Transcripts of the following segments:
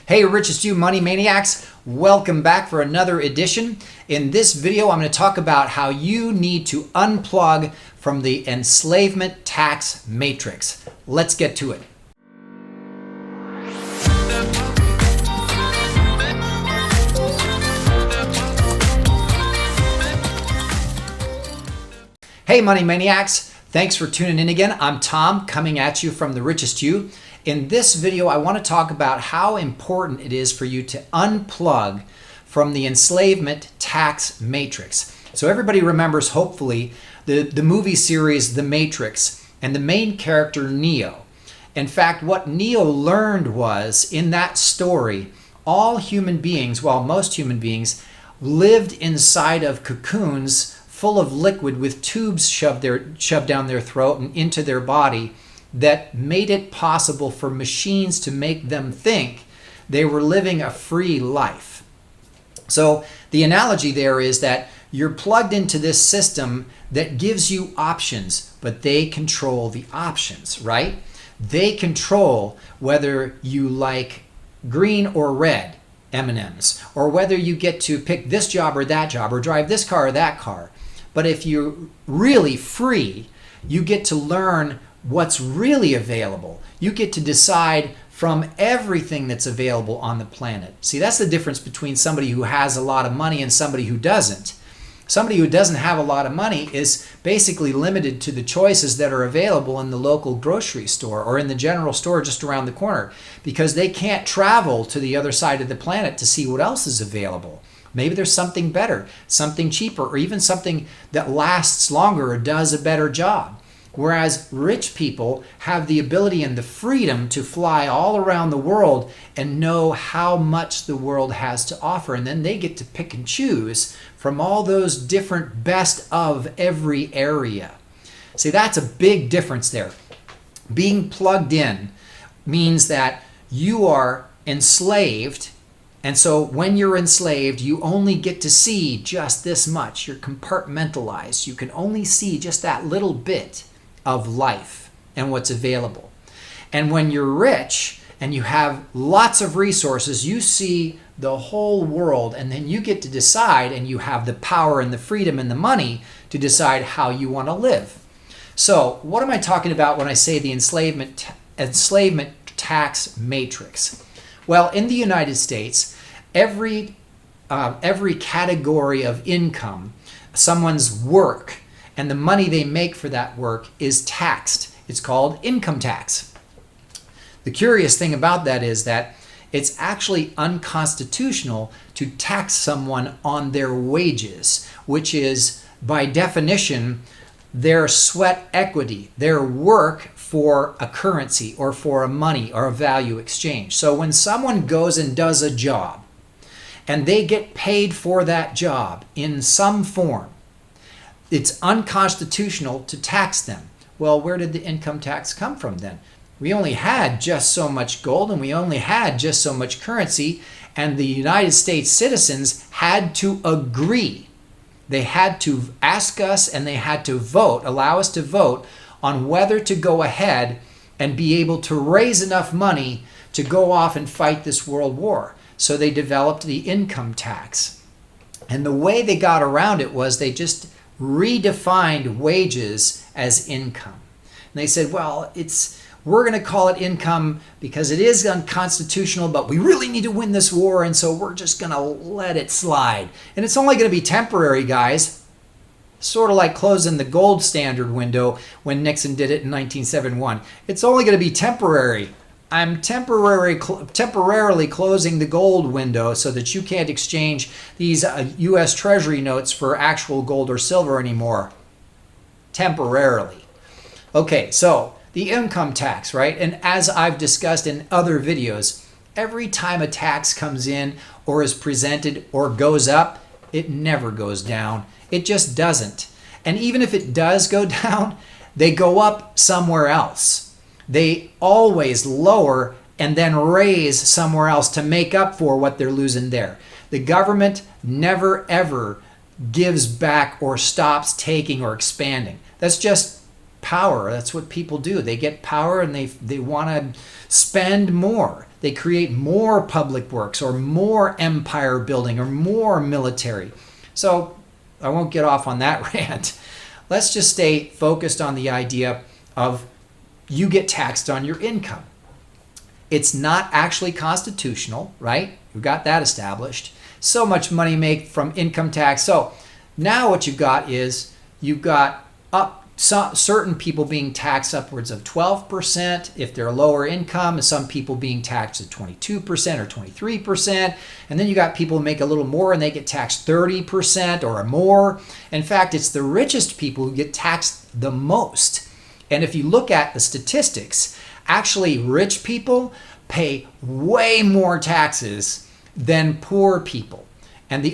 Hey, Richest You Money Maniacs, welcome back for another edition. In this video, I'm going to talk about how you need to unplug from the enslavement tax matrix. Let's get to it. Hey, Money Maniacs. Thanks for tuning in again. I'm Tom, coming at you from The Richest You. In this video, I want to talk about how important it is for you to unplug from the enslavement tax matrix. So everybody remembers, hopefully, the movie series The Matrix and the main character Neo. In fact, what Neo learned was, in that story, all human beings, well, most human beings, lived inside of cocoons full of liquid with tubes shoved down their throat and into their body that made it possible for machines to make them think they were living a free life. So the analogy there is that you're plugged into this system that gives you options, but they control the options, right? They control whether you like green or red M&Ms, or whether you get to pick this job or that job, or drive this car or that car. But if you're really free, you get to learn what's really available. You get to decide from everything that's available on the planet. See, that's the difference between somebody who has a lot of money and somebody who doesn't. Somebody who doesn't have a lot of money is basically limited to the choices that are available in the local grocery store or in the general store just around the corner, because they can't travel to the other side of the planet to see what else is available. Maybe there's something better, something cheaper, or even something that lasts longer or does a better job. Whereas rich people have the ability and the freedom to fly all around the world and know how much the world has to offer. And then they get to pick and choose from all those different best of every area. See, that's a big difference there. Being plugged in means that you are enslaved. And so when you're enslaved, you only get to see just this much. You're compartmentalized. You can only see just that little bit of life and what's available. And when you're rich and you have lots of resources, you see the whole world, and then you get to decide, and you have the power and the freedom and the money to decide how you want to live. So what am I talking about when I say the enslavement tax matrix? Well, in the United States, every category of income, someone's work, and the money they make for that work is taxed. It's called income tax. The curious thing about that is that it's actually unconstitutional to tax someone on their wages, which is, by definition, their sweat equity, their work for a currency or for a money or a value exchange. So when someone goes and does a job and they get paid for that job in some form, it's unconstitutional to tax them. Well, where did the income tax come from then? We only had just so much gold and we only had just so much currency, and the United States citizens had to agree. They had to ask us, and they had to vote, allow us to vote on whether to go ahead and be able to raise enough money to go off and fight this world war. So they developed the income tax. And the way they got around it was they just redefined wages as income. And they said, well, we're going to call it income because it is unconstitutional, but we really need to win this war, and so we're just going to let it slide. And it's only going to be temporary, guys. Sort of like closing the gold standard window when Nixon did it in 1971. It's only going to be temporary. I'm temporarily closing the gold window so that you can't exchange these U.S. Treasury notes for actual gold or silver anymore. Temporarily. Okay, so the income tax, right? And as I've discussed in other videos, every time a tax comes in or is presented or goes up, it never goes down. It just doesn't. And even if it does go down, they go up somewhere else. They always lower and then raise somewhere else to make up for what they're losing there. The government never ever gives back or stops taking or expanding. That's just power. That's what people do. They get power and they want to spend more. They create more public works or more empire building or more military. So I won't get off on that rant. Let's just stay focused on the idea of you get taxed on your income. It's not actually constitutional, right? We've got that established. So much money make from income tax. So now what you've got is you've got certain people being taxed upwards of 12% if they're lower income, and some people being taxed at 22% or 23%. And then you got people who make a little more and they get taxed 30% or more. In fact, it's the richest people who get taxed the most. And if you look at the statistics, actually rich people pay way more taxes than poor people. And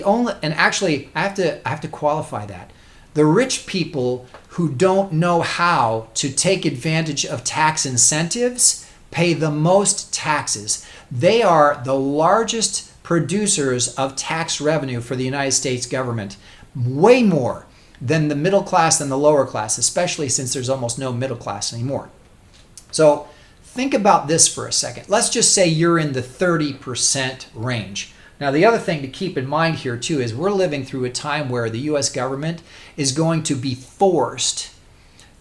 actually I have to qualify that. The rich people who don't know how to take advantage of tax incentives pay the most taxes. They are the largest producers of tax revenue for the United States government, way more than the middle class and the lower class, especially since there's almost no middle class anymore. So think about this for a second. Let's just say you're in the 30% range. Now, the other thing to keep in mind here, too, is we're living through a time where the U.S. government is going to be forced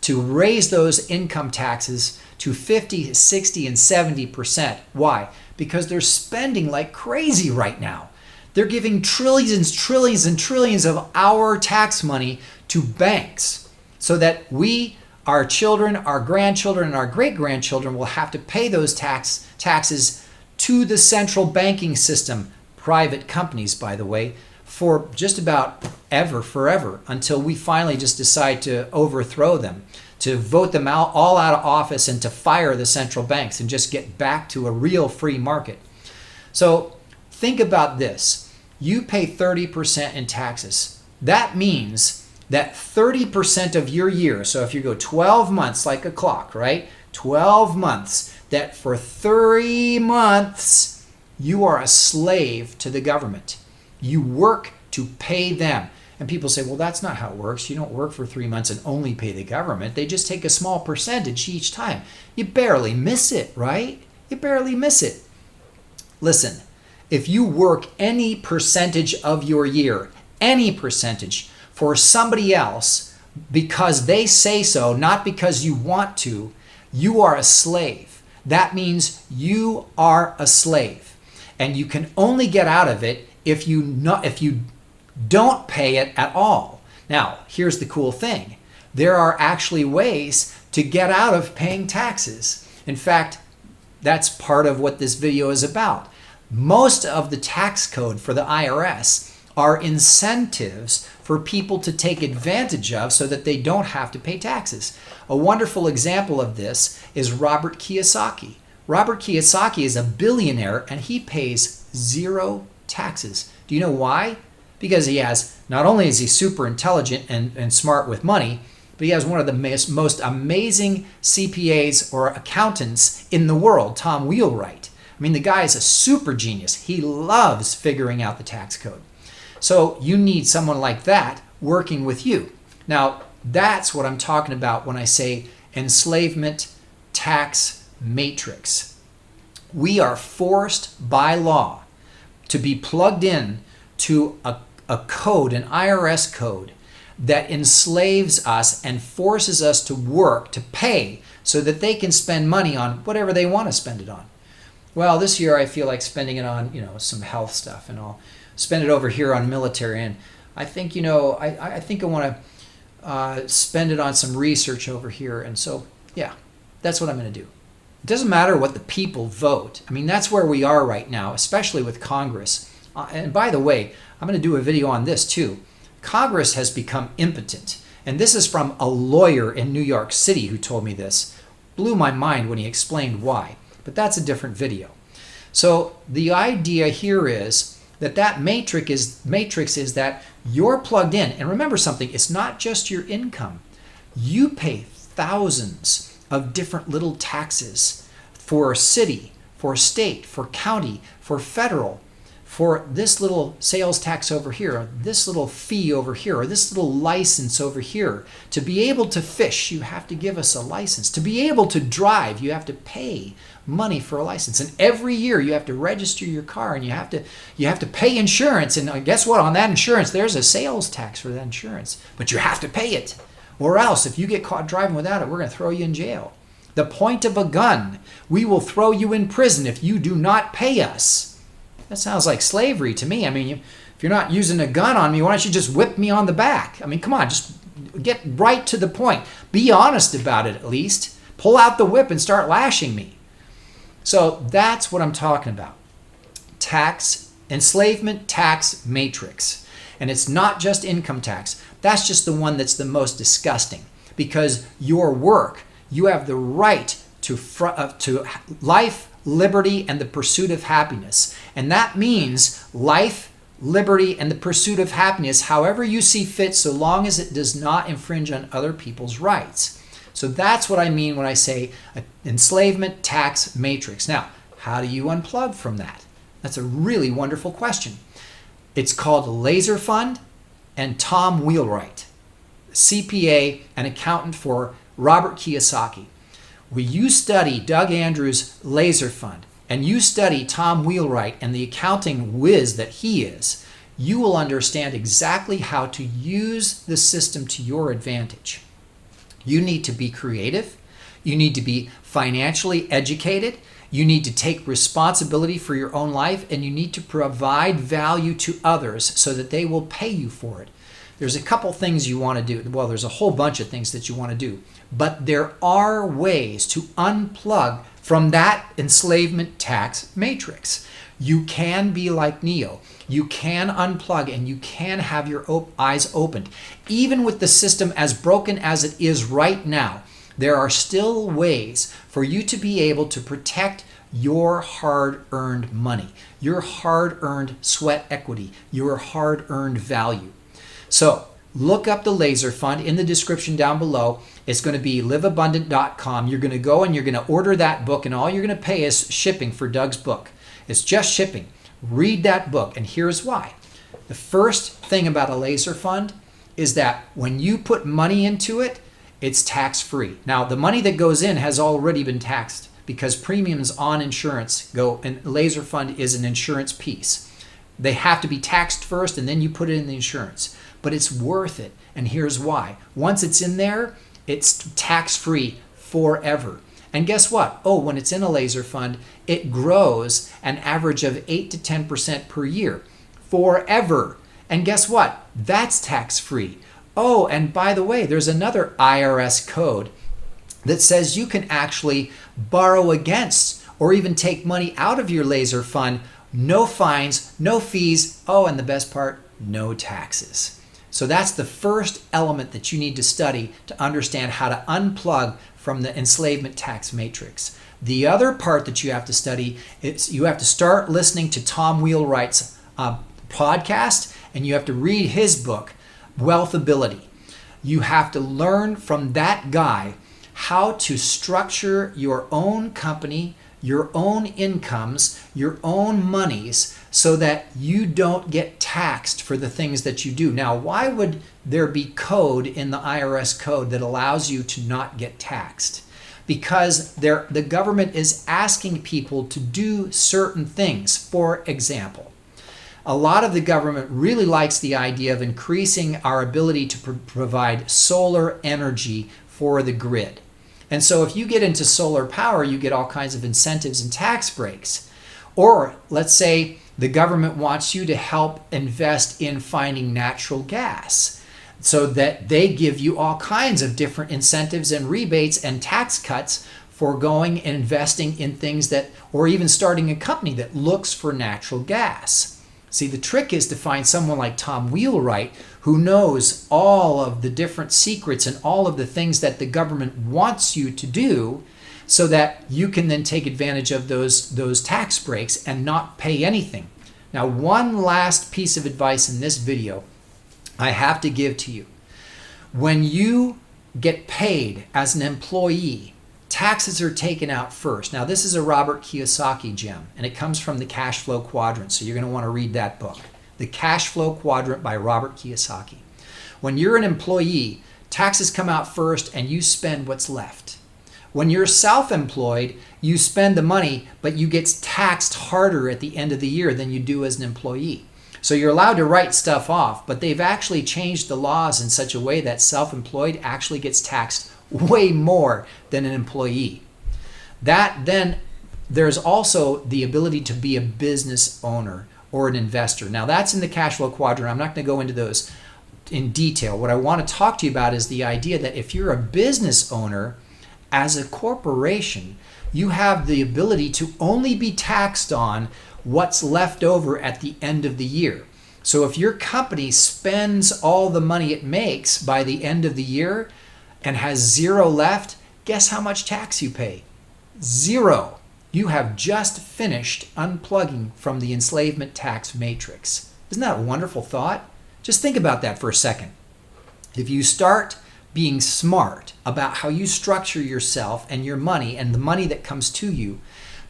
to raise those income taxes to 50, 60, and 70%. Why? Because they're spending like crazy right now. They're giving trillions, trillions, and trillions of our tax money to banks so that we, our children, our grandchildren, and our great-grandchildren will have to pay those taxes to the central banking system. Private companies, by the way, for just about forever, until we finally just decide to overthrow them, to vote them all out of office and to fire the central banks and just get back to a real free market. So think about this. You pay 30% in taxes. That means that 30% of your year, so if you go 12 months like a clock, right? 12 months, that for 3 months, you are a slave to the government. You work to pay them. And people say, well, that's not how it works. You don't work for 3 months and only pay the government. They just take a small percentage each time. You barely miss it, right? You barely miss it. Listen, if you work any percentage of your year, any percentage, for somebody else because they say so, not because you want to, you are a slave. That means you are a slave. And you can only get out of it if you don't pay it at all. Now, here's the cool thing. There are actually ways to get out of paying taxes. In fact, that's part of what this video is about. Most of the tax code for the IRS are incentives for people to take advantage of so that they don't have to pay taxes. A wonderful example of this is Robert Kiyosaki. Robert Kiyosaki is a billionaire and he pays 0 taxes. Do you know why? Because not only is he super intelligent and smart with money, but he has one of the most amazing CPAs or accountants in the world, Tom Wheelwright. I mean, the guy is a super genius. He loves figuring out the tax code. So you need someone like that working with you. Now, that's what I'm talking about when I say enslavement tax matrix. We are forced by law to be plugged in to a code, an IRS code, that enslaves us and forces us to work, to pay, so that they can spend money on whatever they want to spend it on. Well, this year I feel like spending it on, some health stuff, and I'll spend it over here on military. And I think, I think I want to spend it on some research over here. And so, yeah, that's what I'm going to do. It doesn't matter what the people vote. I mean, that's where we are right now, especially with Congress. And by the way, I'm going to do a video on this too. Congress has become impotent. And this is from a lawyer in New York City who told me this. Blew my mind when he explained why. But that's a different video. So the idea here is that matrix is that you're plugged in. And remember something, it's not just your income. You pay thousands of different little taxes for city, for state, for county, for federal, for this little sales tax over here, or this little fee over here, or this little license over here. To be able to fish, you have to give us a license. To be able to drive, you have to pay money for a license. And every year you have to register your car, and you have to pay insurance. And guess what? On that insurance, there's a sales tax for that insurance. But you have to pay it. Or else, if you get caught driving without it, we're going to throw you in jail. The point of a gun, we will throw you in prison if you do not pay us. That sounds like slavery to me. I mean, if you're not using a gun on me, why don't you just whip me on the back? I mean, come on, just get right to the point. Be honest about it at least. Pull out the whip and start lashing me. So that's what I'm talking about. Enslavement tax matrix. And it's not just income tax. That's just the one that's the most disgusting, because your work, you have the right to life, liberty, and the pursuit of happiness. And that means life, liberty, and the pursuit of happiness however you see fit, so long as it does not infringe on other people's rights. So that's what I mean when I say enslavement tax matrix. Now, how do you unplug from that? That's a really wonderful question. It's called Laser Fund, and Tom Wheelwright, CPA and accountant for Robert Kiyosaki. When you study Doug Andrews' Laser Fund, and you study Tom Wheelwright and the accounting whiz that he is, you will understand exactly how to use the system to your advantage. You need to be creative. You need to be financially educated. You need to take responsibility for your own life, and you need to provide value to others so that they will pay you for it. There's a couple things you want to do. Well, there's a whole bunch of things that you want to do, but there are ways to unplug from that enslavement tax matrix. You can be like Neo. You can unplug, and you can have your eyes opened. Even with the system as broken as it is right now, there are still ways for you to be able to protect your hard-earned money, your hard-earned sweat equity, your hard-earned value. So look up the Laser Fund in the description down below. It's going to be liveabundant.com. You're going to go and you're going to order that book, and all you're going to pay is shipping for Doug's book. It's just shipping. Read that book, and here's why. The first thing about a Laser Fund is that when you put money into it, it's tax-free. Now, the money that goes in has already been taxed because premiums on insurance go, and Laser Fund is an insurance piece. They have to be taxed first, and then you put it in the insurance. But it's worth it, and here's why. Once it's in there, it's tax-free forever. And guess what? Oh, when it's in a Laser Fund, it grows an average of 8 to 10% per year forever. And guess what? That's tax-free. Oh, and by the way, there's another IRS code that says you can actually borrow against or even take money out of your Laser Fund. No fines, no fees. Oh, and the best part, no taxes. So that's the first element that you need to study to understand how to unplug from the enslavement tax matrix. The other part that you have to study is you have to start listening to Tom Wheelwright's podcast, and you have to read his book, Wealth Ability. You have to learn from that guy how to structure your own company, your own incomes, your own monies, so that you don't get taxed for the things that you do. Now, why would there be code in the IRS code that allows you to not get taxed? Because the government is asking people to do certain things. For example, a lot of the government really likes the idea of increasing our ability to provide solar energy for the grid. And so if you get into solar power, you get all kinds of incentives and tax breaks. Or let's say the government wants you to help invest in finding natural gas, so that they give you all kinds of different incentives and rebates and tax cuts for going and investing in things that, or even starting a company that looks for natural gas. See, the trick is to find someone like Tom Wheelwright who knows all of the different secrets and all of the things that the government wants you to do, so that you can then take advantage of those tax breaks and not pay anything. Now, one last piece of advice in this video I have to give to you. When you get paid as an employee, taxes are taken out first. Now, this is a Robert Kiyosaki gem, and it comes from the Cash Flow Quadrant, so you're going to want to read that book. The Cash Flow Quadrant by Robert Kiyosaki. When you're an employee, taxes come out first and you spend what's left. When you're self-employed, you spend the money, but you get taxed harder at the end of the year than you do as an employee. So you're allowed to write stuff off, but they've actually changed the laws in such a way that self-employed actually gets taxed way more than an employee. Then there's also the ability to be a business owner or an investor. Now that's in the cash flow quadrant. I'm not going to go into those in detail. What I want to talk to you about is the idea that if you're a business owner, as a corporation, you have the ability to only be taxed on what's left over at the end of the year. So if your company spends all the money it makes by the end of the year and has zero left, guess how much tax you pay? Zero. You have just finished unplugging from the enslavement tax matrix. Isn't that a wonderful thought? Just think about that for a second. If you start being smart about how you structure yourself and your money and the money that comes to you,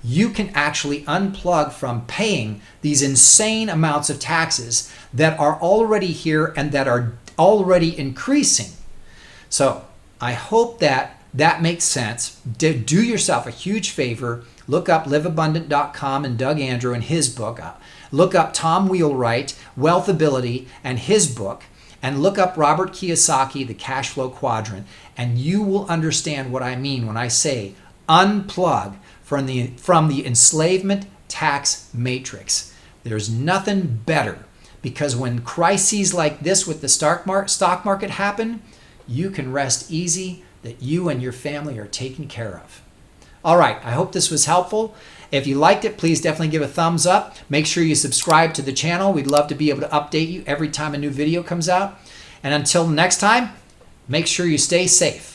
you can actually unplug from paying these insane amounts of taxes that are already here and that are already increasing. So I hope that makes sense. Do yourself a huge favor. Look up liveabundant.com and Doug Andrew and his book. Look up Tom Wheelwright, Wealthability, and his book. And look up Robert Kiyosaki, the Cash Flow Quadrant, and you will understand what I mean when I say unplug from the enslavement tax matrix. There's nothing better, because when crises like this with the stock market happen, you can rest easy that you and your family are taken care of. All right, I hope this was helpful. If you liked it, please definitely give a thumbs up. Make sure you subscribe to the channel. We'd love to be able to update you every time a new video comes out. And until next time, make sure you stay safe.